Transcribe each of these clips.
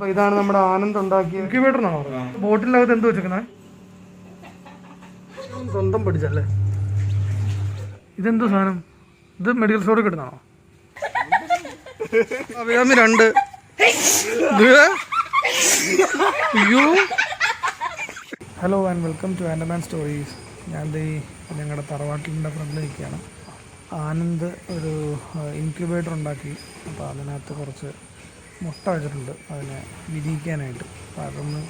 അപ്പോൾ ഇതാണ് നമ്മുടെ ആനന്ദ് ഉണ്ടാക്കിയ ഇൻക്യുബേറ്ററാണോ? ബോട്ടിലകത്ത് എന്ത് വെച്ചേക്കുന്നത്? സ്വന്തം പഠിച്ചല്ലേ. ഇതെന്തോ സാധനം? ഇത് മെഡിക്കൽ സ്റ്റോറിൽ കിട്ടുന്നതാണോ? അഭിരാമി 2. അയ്യോ. Hello and welcome to Andaman stories. ഞാൻ ഞങ്ങളുടെ തറവാട്ടിൻ്റെ ഫ്രണ്ടിൽ നിൽക്കുകയാണ്. ആനന്ദ് ഒരു ഇൻക്യുബേറ്റർ ഉണ്ടാക്കി. അപ്പോൾ അതിനകത്ത് കുറച്ച് മുട്ട വെച്ചിട്ടുണ്ട് അതിനെ വിരിയിക്കാനായിട്ട്. അപ്പോൾ അതൊന്ന്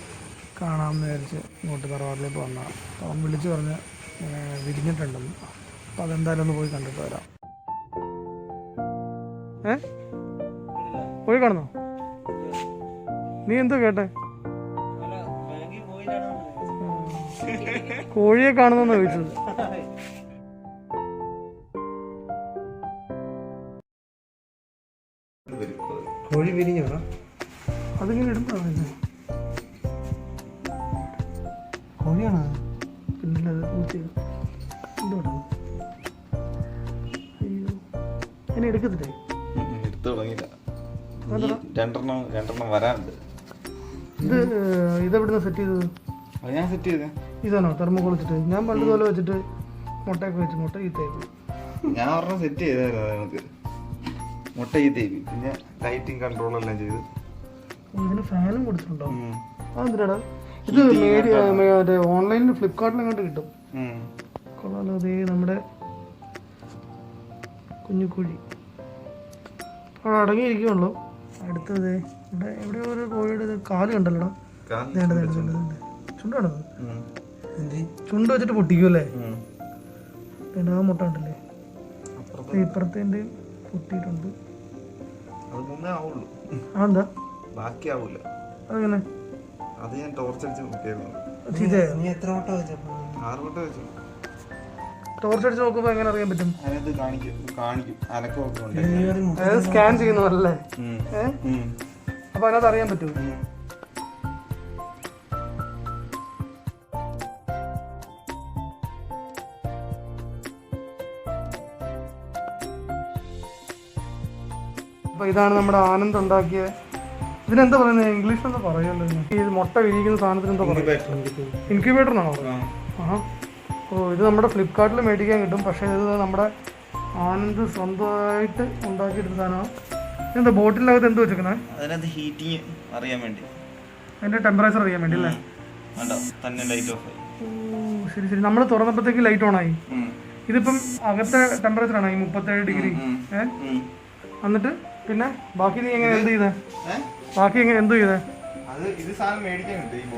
കാണാമെന്ന് വിചാരിച്ച് ഇങ്ങോട്ട് തറവാട്ടിലോട്ട് വന്നതാണ്. അപ്പോൾ അവൻ വിളിച്ച് പറഞ്ഞ് വിരിഞ്ഞിട്ടുണ്ടെന്ന്. അപ്പോൾ അതെന്തായാലും ഒന്ന് പോയി കണ്ടിട്ട് വരാം. പോയി കാണുന്നോ? നീ എന്തോ കേട്ടെ? കോഴിയെ കാണുന്നോന്ന് ചോദിച്ചത്. കോഴി വിരിഞ്ഞോ? അതിങ്ങനെ ഇടുമ്പോ കോഴിയാണ്. പിന്നെ അത് എന്തോട്ടാ? അയ്യോ, എന്നെ എടുക്കത്തില്ലേ? ഇതെവിടുന്ന സെറ്റ് ചെയ്തത്? ഞാൻ സെറ്റ് ചെയ്തേ. ഇതാണോ തെർമോക്കോൾ വെച്ചിട്ട്? ഞാൻ പണ്ട് പോലെ വെച്ചിട്ട് മുട്ടയൊക്കെ വെച്ച് മുട്ട ഈത്തേക്ക് ഞാൻ ഒരെണ്ണം സെറ്റ് ചെയ്തായിരുന്നു. നമുക്ക് മുട്ട ഈത്തേക്ക് പിന്നെ ലൈറ്റിംഗ് കൺട്രോൾ എല്ലാം ചെയ്ത് ഇതിന് ഫാനും കൊടുത്തിട്ടുണ്ടോ? അതെന്തിനാടാ? ഇത് മറ്റേ ഓൺലൈനിൽ ഫ്ലിപ്കാർട്ടിലെങ്ങാണ്ട് കിട്ടും. കൊള്ളാലോ. അതേ നമ്മുടെ കുഞ്ഞുകുഴി അവിടെ അടങ്ങിയിരിക്കുള്ളൂ. അടുത്തത് ഇവിടെ എവിടെയോ ഒരു കോഴിയുടെ കാല് കണ്ടല്ലോടാ. ചുണ്ടാണത്? ചുണ്ട് വെച്ചിട്ട് പൊട്ടിക്കുമല്ലേ? ആ മുട്ട ഉണ്ടല്ലേ? ഇപ്പുറത്തെ പൊട്ടിയിട്ടുണ്ട്. അതെന്താ? അതെങ്ങനെ? അത് ഞാൻ ടോർച്ച് അടിച്ച് നോക്കിയായിരുന്നു. ടോർച്ച് അടിച്ച് നോക്കുമ്പോ എങ്ങനെ അറിയാൻ പറ്റും? കാണിക്കും. സ്കാൻ ചെയ്യുന്നതല്ലേ? അപ്പൊ അതിനകത്ത് അറിയാൻ പറ്റും. അപ്പൊ ഇതാണ് നമ്മുടെ ആനന്ദ് ഉണ്ടാക്കിയ. ഇതിനെന്താ പറയുന്നത്? ഇംഗ്ലീഷ് എന്താ പറയുമല്ലോ. ഈ മുട്ട വിരിയിക്കുന്ന സാധനത്തിന് എന്താ പറയുക? ഇൻക്യുബേറ്ററിനാണോ? ഓ, ഇത് നമ്മുടെ ഫ്ലിപ്കാർട്ടിൽ മേടിക്കാൻ കിട്ടും. പക്ഷേ ഇത് നമ്മുടെ ആനന്ദ് സ്വന്തമായിട്ട് ഉണ്ടാക്കിയെടുത്ത സാധനമാണ്. ഇതെന്താ ബോട്ടിലകത്ത് എന്ത് വെച്ചേക്കുന്നത്? അതിനകത്ത് ഹീറ്റിംഗ് അറിയാൻ വേണ്ടി, അതിന്റെ ടെമ്പറേച്ചർ അറിയാൻ വേണ്ടി അല്ലേ? ഓ ശരി ശരി. നമ്മൾ തുറന്നപ്പോഴത്തേക്ക് ലൈറ്റ് ഓൺ ആയി. ഇതിപ്പം അകത്തെ ടെമ്പറേച്ചർ ആണ് 37 ഡിഗ്രി. എന്നിട്ട് പിന്നെ ബാക്കി നീ എങ്ങനെ എന്ത് ചെയ്തേ? ബാക്കി എങ്ങനെ എന്ത് ചെയ്തേ?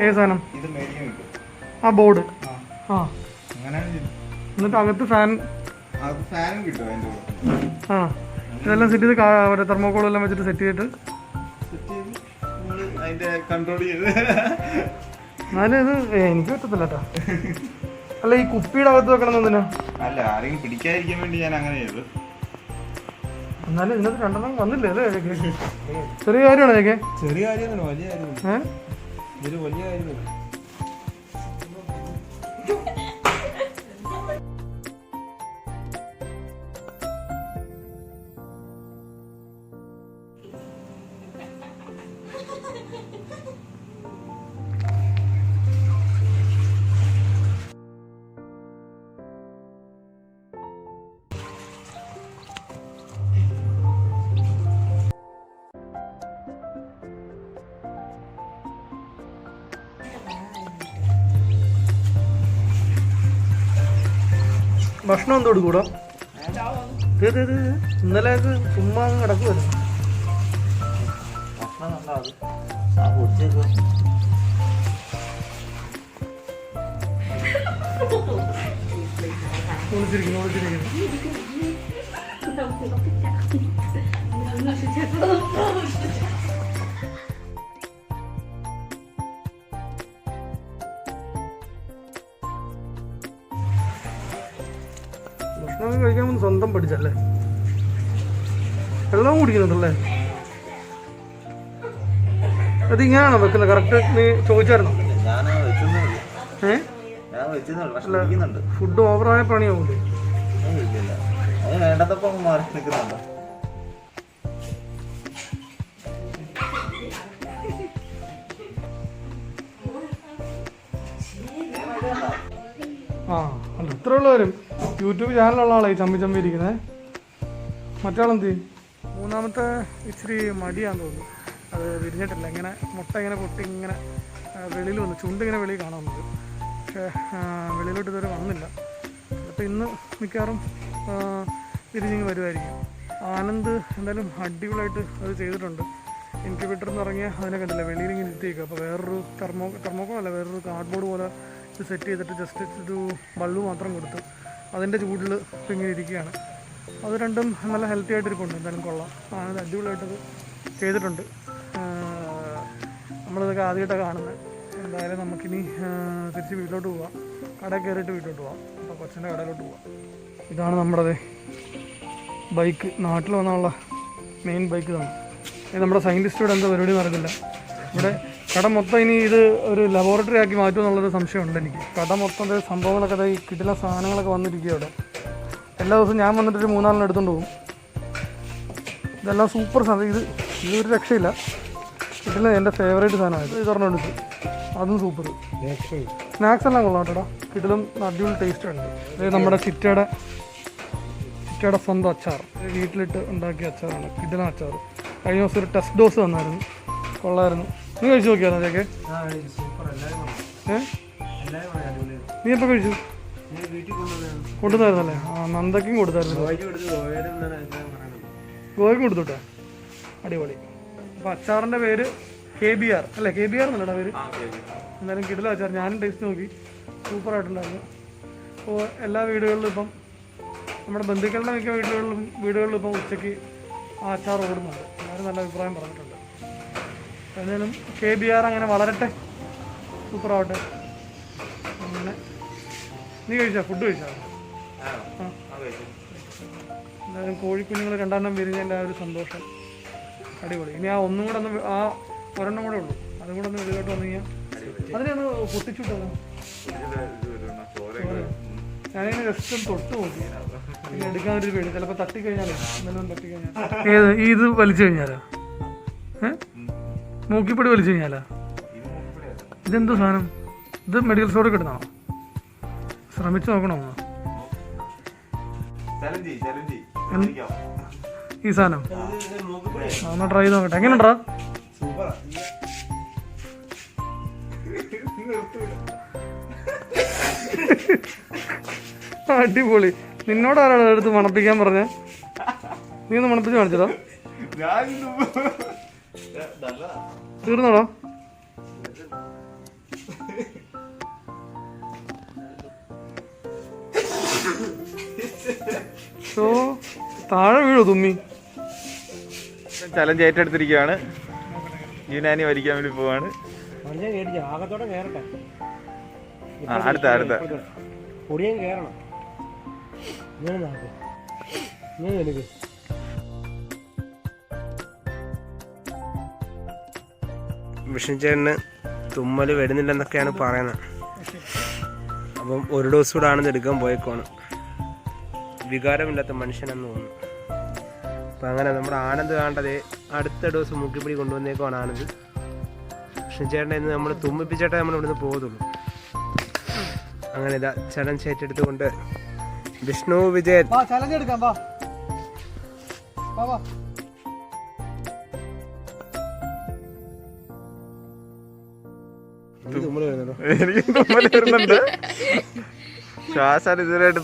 ഏത് സാധനം? ആ ബോർഡ്. ആ എന്നിട്ട് അകത്ത് ഫാൻ. ആ ഇതെല്ലാം സെറ്റ് ചെയ്ത് മറ്റേ തെർമോക്കോൾ എല്ലാം വെച്ചിട്ട് സെറ്റ് ചെയ്തിട്ട് എന്നാലും ഇത് എനിക്ക് പറ്റത്തില്ല കേട്ടോ. അല്ല ഈ കുപ്പിയുടെ അകത്ത് വെക്കണം എന്തിനാ? അല്ല, ആരെങ്കിലും പിടിക്കാതിരിക്കാൻ വേണ്ടി ഞാൻ അങ്ങനെ ചെയ്തു. എന്നാലും ഇതിനകത്ത് 2 വന്നില്ലേ അല്ലേ? ചെറിയ കാര്യമാണോ ഇതൊക്കെ? ചെറിയ കാര്യമൊന്നുമില്ല, വലിയ കാര്യമില്ല. ഇതൊരു വലിയ കാര്യമില്ല. ഭക്ഷണം എന്തോ കൊടുക്കൂടാ? ഇന്നലെ ചുമ്മാ കിടക്കുമല്ലോ. ഭക്ഷണം കഴിക്കാൻ വന്ന് സ്വന്തം പഠിച്ചല്ലേ? വെള്ളം കുടിക്കുന്നുണ്ടല്ലേ? അത് ഇങ്ങനെയാണോ വെക്കുന്നത്? കറക്റ്റ് നീ ചോദിച്ചായിരുന്നോ? ഫുഡ് ഓവറായ പണിയാവൂലേ? വേണ്ടതപ്പം മാറി നിൽക്കുന്നുണ്ടോ? ആ അല്ല ഇത്ര ഉള്ളവരും യൂട്യൂബ് ചാനലുള്ള ആളായി ചമ്മി ഇരിക്കുന്നത്. മറ്റാളെന്ത് മൂന്നാമത്തെ ഇച്ചിരി മടിയാന്ന് തോന്നുന്നു. അത് വിരിഞ്ഞിട്ടില്ല. ഇങ്ങനെ മുട്ട ഇങ്ങനെ പൊട്ടി ഇങ്ങനെ വെളിയിൽ വന്നു, ചുണ്ടിങ്ങനെ വെളിയിൽ കാണാൻ നമുക്ക്. പക്ഷേ വെളിയിലോട്ട് ഇതുവരെ വന്നില്ല. അപ്പോൾ ഇന്ന് മിക്കവാറും വിരിഞ്ഞിങ്ങ് വരുമായിരിക്കും. ആനന്ദ് എന്തായാലും അടിപൊളിയായിട്ട് അത് ചെയ്തിട്ടുണ്ട്. ഇൻക്യുബേറ്റർ എന്ന് ഇറങ്ങിയ അതിനെ കണ്ടില്ല, വെളിയിൽ ഇങ്ങനെ ഇരുത്തിയേക്കുക. അപ്പോൾ വേറൊരു തെർമോക്കോ അല്ല, വേറൊരു കാർഡ്ബോർഡ് പോലെ ഇത് സെറ്റ് ചെയ്തിട്ട് ജസ്റ്റ് ഒരു ബൾബ് മാത്രം കൊടുത്ത് അതിൻ്റെ ചൂടിൽ ഇങ്ങനെ ഇരിക്കുകയാണ്. അത് രണ്ടും നല്ല ഹെൽത്തി ആയിട്ടിരിപ്പുണ്ട്. എന്തായാലും കൊള്ളാം. ആനന്ദ് അടിപൊളിയായിട്ടത് ചെയ്തിട്ടുണ്ട്. നമ്മളിതൊക്കെ ആദ്യമായിട്ടാണ് കാണുന്നത്. എന്തായാലും നമുക്കിനി തിരിച്ച് വീട്ടിലോട്ട് പോവാം. കടയിൽ കയറിയിട്ട് വീട്ടിലോട്ട് പോവാം. അപ്പോൾ കൊച്ചിൻ്റെ കടയിലോട്ട് പോവാം. ഇതാണ് നമ്മുടെ ബൈക്ക്. നാട്ടിൽ വന്നുള്ള മെയിൻ ബൈക്ക് ഇതാണ്. ഇത് നമ്മുടെ സയൻറ്റിസ്റ്റോട് എന്താ പരിപാടി നടക്കില്ല. ഇവിടെ കട മൊത്തം ഇനി ഇത് ഒരു ലബോറട്ടറി ആക്കി മാറ്റുമെന്നുള്ളൊരു സംശയമുണ്ട് എനിക്ക്. കട മൊത്തം സംഭവങ്ങളൊക്കെ ഈ കിട്ടുന്ന സാധനങ്ങളൊക്കെ വന്നിരിക്കുക അവിടെ. എല്ലാ ദിവസവും ഞാൻ വന്നിട്ടൊരു 3-4 എടുത്തുകൊണ്ട് പോകും. ഇതെല്ലാം സൂപ്പർ സാധനം. ഇതൊരു രക്ഷയില്ല. കിട്ടുന്ന എൻ്റെ ഫേവറേറ്റ് സാധനമാണ്. ഇത് പറഞ്ഞുകൊണ്ട് അതും സൂപ്പർ. സ്നാക്സ് എല്ലാം കൊള്ളാം കേട്ടോ. കിട്ടലും അടിപൊളി ടേസ്റ്റ് ഉണ്ട്. ഇത് നമ്മുടെ ചിറ്റയുടെ സ്വന്തം അച്ചാർ, വീട്ടിലിട്ട് ഉണ്ടാക്കിയ അച്ചാറാണ്. കിട്ടലും അച്ചാർ. കഴിഞ്ഞ ദിവസം ഒരു ടെസ്റ്റ് ഡോസ് വന്നായിരുന്നു, കൊള്ളായിരുന്നു. നീ കഴിച്ചു നോക്കിയായിരുന്നു അതൊക്കെ? നീ എപ്പോൾ കഴിച്ചു? കൊടുത്തായിരുന്നല്ലേ? ആ നന്ദയ്ക്കും കൊടുത്തായിരുന്നു. ഗോവയ്ക്കും കൊടുത്തുട്ടോ. അടിപൊളി. അപ്പോൾ അച്ചാറിൻ്റെ പേര് KBR അല്ലേ? KBR എന്നല്ലടാ പേര്. എന്തായാലും കിടിലം അച്ചാർ. ഞാനും ടേസ്റ്റ് നോക്കി, സൂപ്പറായിട്ടുണ്ടായിരുന്നു. അപ്പോൾ എല്ലാ വീടുകളിലും ഇപ്പം നമ്മുടെ ബന്ധുക്കളുടെ മിക്ക വീടുകളിലും ഇപ്പം ഉച്ചയ്ക്ക് ആ അച്ചാർ ഓടുന്നുണ്ട്. എല്ലാവരും നല്ല അഭിപ്രായം പറഞ്ഞിട്ടുണ്ട്. എന്തായാലും KBR അങ്ങനെ വളരട്ടെ, സൂപ്പറാവട്ടെ. അങ്ങനെ നീ കഴിച്ചാ? ഫുഡ് കഴിച്ചാ? എന്തായാലും കോഴിക്കുഞ്ഞുങ്ങൾ 2 വിരിഞ്ഞതിൻ്റെ ആ ഒരു സന്തോഷം അടിപൊളി. ഇനി ആ ഒന്നും കൂടെ ഒരെണ്ണം കൂടെ ഉള്ളൂ. അതും കൂടെ ഒന്ന് വെളിയിലോട്ട് വന്നു കഴിഞ്ഞാൽ അതിനെയൊന്ന് പൊട്ടിച്ചുവിട്ടത്. ഞാനിങ്ങനെ ജസ്റ്റ് ഒന്ന് തൊട്ട് നോക്കി. പിന്നെ എടുക്കാനൊരു പേടി, ചിലപ്പോൾ തട്ടിക്കഴിഞ്ഞാലേ എന്തെങ്കിലും തട്ടിക്കഴിഞ്ഞാൽ. ഇത് വലിച്ചു കഴിഞ്ഞാലാ? മൂക്കിപ്പൊടി വലിച്ചു കഴിഞ്ഞാലാ? ഇതെന്തോ സാധനം? ഇത് മെഡിക്കൽ സ്റ്റോറിൽ കിട്ടുന്നതാണോ? ശ്രമിച്ചു നോക്കണോ ഈ സാധനം? ഒന്ന് ട്രൈ ചെയ്ത് നോക്കട്ടെ. എങ്ങനെയുണ്ടാ? അടിപൊളി. നിന്നോട് ആരാണ് എടുത്ത് മണപ്പിക്കാൻ പറഞ്ഞേ? നീ ഒന്ന് മണപ്പിച്ച് കാണിച്ചതാ? തീർന്നോടോ? താഴെ വീഴോ തുമ്മി? ചലഞ്ച് ഏറ്റെടുത്തിരിക്കുകയാണ്. യുനാനി വലിക്കാൻ വേണ്ടി പോവാണ്. അടുത്ത വിഷ്ണു ചേട്ടന് തുമ്മല് വരുന്നില്ലെന്നൊക്കെയാണ് പറയുന്നത്. അപ്പം ഒരു ഡോസ് കൂടെ ആണെന്ന് എടുക്കാൻ പോയേക്കാണ്. വികാരമില്ലാത്ത മനുഷ്യനെന്ന് തോന്നുന്നു. അപ്പം അങ്ങനെ നമ്മുടെ ആനന്ദ് കാണേണ്ടത് അടുത്ത ഡോസ് മുക്കിപ്പിടി കൊണ്ടുവന്നേക്കുവാണ് ആനന്ദ്. വിഷ്ണു ചേട്ടനെ ഇന്ന് നമ്മൾ തുമ്മിപ്പിച്ചിട്ടേ നമ്മൾ ഇവിടുന്ന് പോകത്തുള്ളൂ. അങ്ങനെ ഇതാ ചലഞ്ച് ഏറ്റെടുത്തുകൊണ്ട് വിഷ്ണു വിജയൻ ചലഞ്ച് എടുക്കാം. എനിക്ക് തുമ്മൽ വരുന്നുണ്ട്. ശ്വാസം ഇതുവരെയായിട്ട്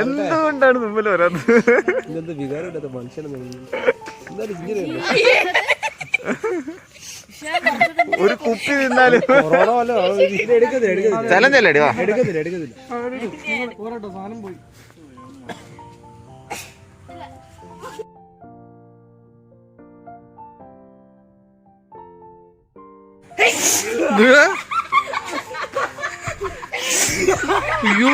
എന്തുകൊണ്ടാണ് തുമ്മൽ വരാത്തത്? വികാരമില്ലാത്ത മനുഷ്യനെന്ന് ഒരു കുപ്പി തിന്നാലും ചലഞ്ചല്ലേ? സാധനം പോയി. അയ്യോ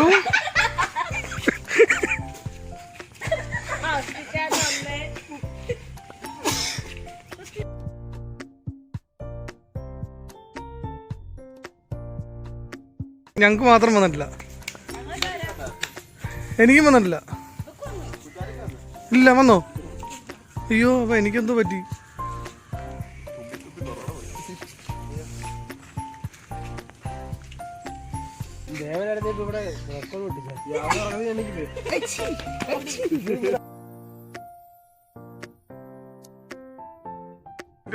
ഞങ്ങൾക്ക് മാത്രം വന്നിട്ടില്ല, എനിക്കും വന്നിട്ടില്ല. ഇല്ല വന്നോ? അയ്യോ അപ്പൊ എനിക്കെന്തോ പറ്റി? ഇവിടെ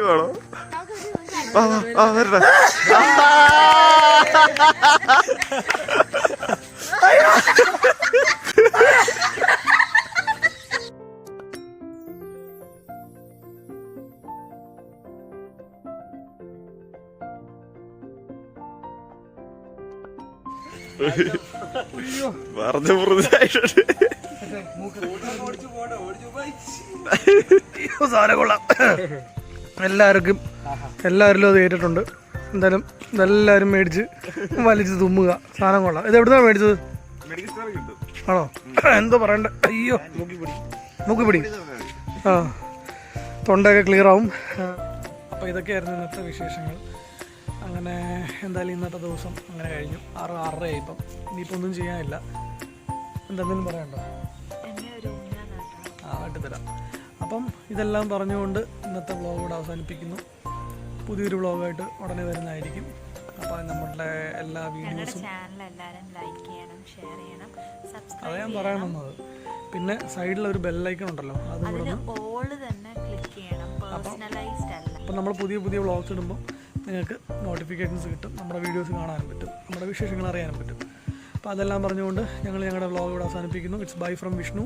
വേണോ വരട്ടെ പറഞ്ഞു പുറത്തായിട്ടുണ്ട് സാധനം കൊള്ളാം. എല്ലാവരിലും അത് കേട്ടിട്ടുണ്ട്. എന്തായാലും ഇതെല്ലാവരും മേടിച്ച് വലിച്ച് തുമ്മുക. സാധനം കൊള്ളാം. ഇത് എവിടുന്നാണ് മേടിച്ചത്? ആണോ? എന്തോ പറയണ്ട. അയ്യോ മൂക്കിപ്പിടി. ആ തൊണ്ടയൊക്കെ ക്ലിയർ ആവും. അപ്പോൾ ഇതൊക്കെയായിരുന്നു ഇന്നത്തെ വിശേഷങ്ങൾ. അങ്ങനെ എന്തായാലും ഇന്നത്തെ ദിവസം അങ്ങനെ കഴിഞ്ഞു. 6:30 ഇപ്പം. ഇനിയിപ്പോൾ ഒന്നും ചെയ്യാനില്ല. എന്തെങ്കിലും പറയണ്ടോ? വെട്ടിത്തരാം. അപ്പം ഇതെല്ലാം പറഞ്ഞുകൊണ്ട് ഇന്നത്തെ വ്ളോഗ് കൂടെ അവസാനിപ്പിക്കുന്നു. പുതിയൊരു വ്ളോഗായിട്ട് ഉടനെ വരുന്നതായിരിക്കും. അപ്പോൾ നമ്മളുടെ എല്ലാ വീഡിയോസും അത് ഞാൻ പറയാൻ വന്നത്. പിന്നെ സൈഡിലൊരു ബെല്ലൈക്കൺ ഉണ്ടല്ലോ, അത് കൂടെ അപ്പം നമ്മൾ പുതിയ വ്ളോഗ്സ് ഇടുമ്പോൾ നിങ്ങൾക്ക് നോട്ടിഫിക്കേഷൻസ് കിട്ടും. നമ്മുടെ വീഡിയോസ് കാണാനും പറ്റും, നമ്മുടെ വിശേഷങ്ങൾ അറിയാനും പറ്റും. അപ്പോൾ അതെല്ലാം പറഞ്ഞുകൊണ്ട് ഞങ്ങൾ ഞങ്ങളുടെ വ്ളോഗ് ഇവിടെ അവസാനിപ്പിക്കുന്നു. It's bye from Vishnu.